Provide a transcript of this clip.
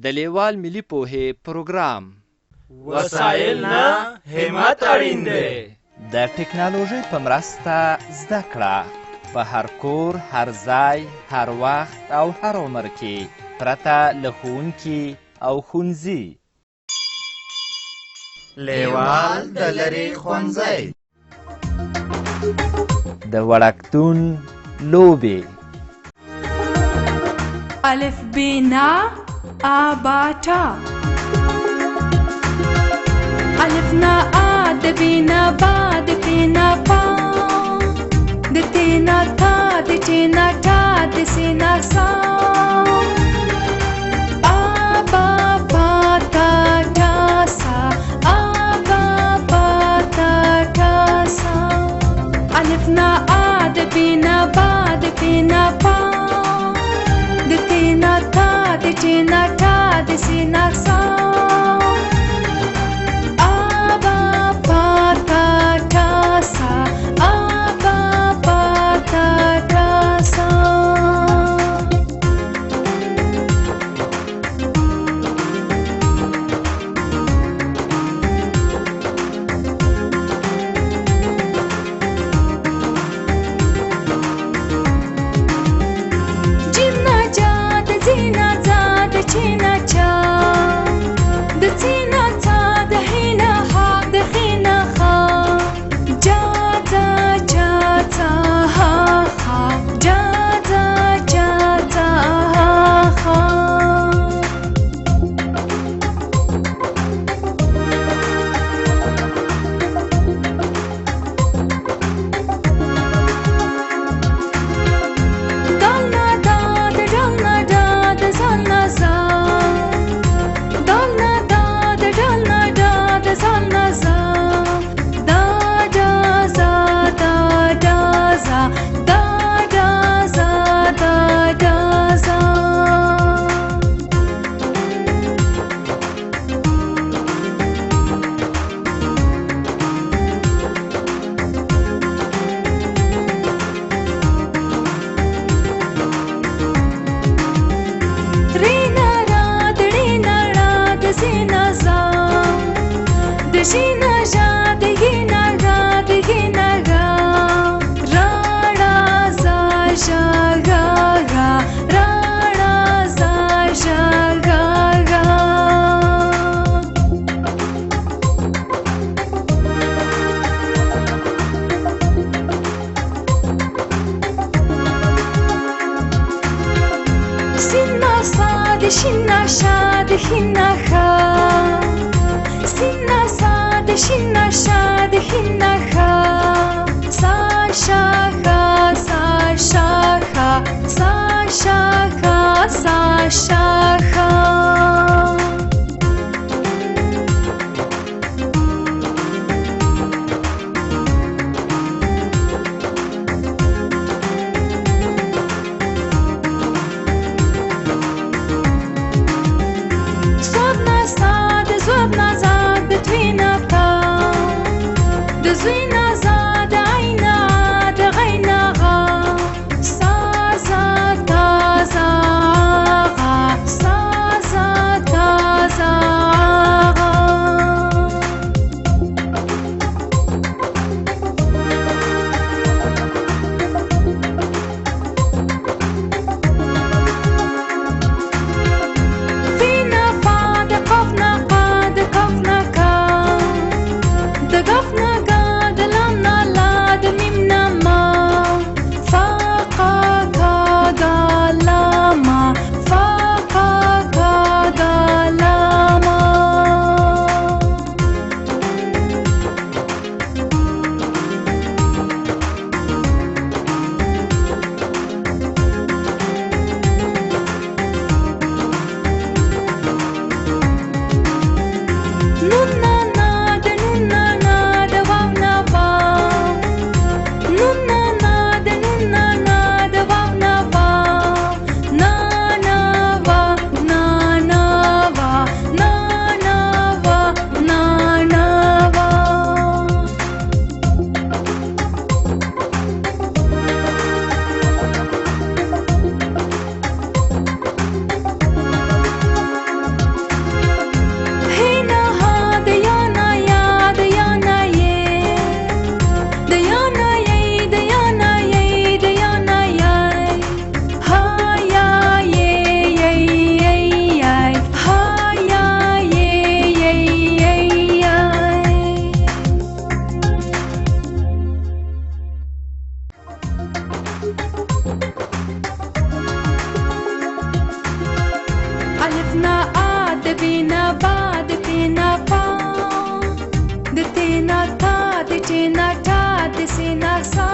د لیوال ملي پوهې پروګرام. وسایل نه همت اړین دی. د ټکنالوژۍ په مرسته زده کړه په هر کور، هر ځای، هر وخت او هر عمر کې پرته له ښوونکي او ښوونځي. لیوال د لرې ښوونځی. د وړکتون لوبې. الف بینا آباتا. الف نا آ د بینا با د تینا پا د تینا تا د تینا تا د سینا سا. آبا با تا تا سا آبا با تا تا سا. الف نا آ د بینا با د تینا پا د تینا تا د تینا تا د سینا سا. آبا با تا تا سا آبا با تا تا سا. جینا جا د زینا زا د چینا چا د چینا چا د هینا ها د هینا ها. جا جا جا جا ها ها جا جا جا جا ها ها. دالنا دا د ډالنا دا د زالنا زا. دالنا دا د ډالنا دا د زالنا زا. دا دا زا دا دا زا دا دا زا دا دا زا. رینا را د رینا را د زینا زا د ژینا ژا د ګینا غا د ګینا غا. را را زا ژا غا غا را را زا ژا غا غا. سینا سا د شینا شا د هینا خا. سینا سا د شینا شا د هینا خا. سا شا خا سا شا خا سا شا خا سا شا خا. زودنا سا د زودنا زا د توینا تا د زوینا زا د عینا د غینا غا. سا زا تا زا غا نا آ د بینا با د تینا پا د تینا تا د چینا چا د سینا سا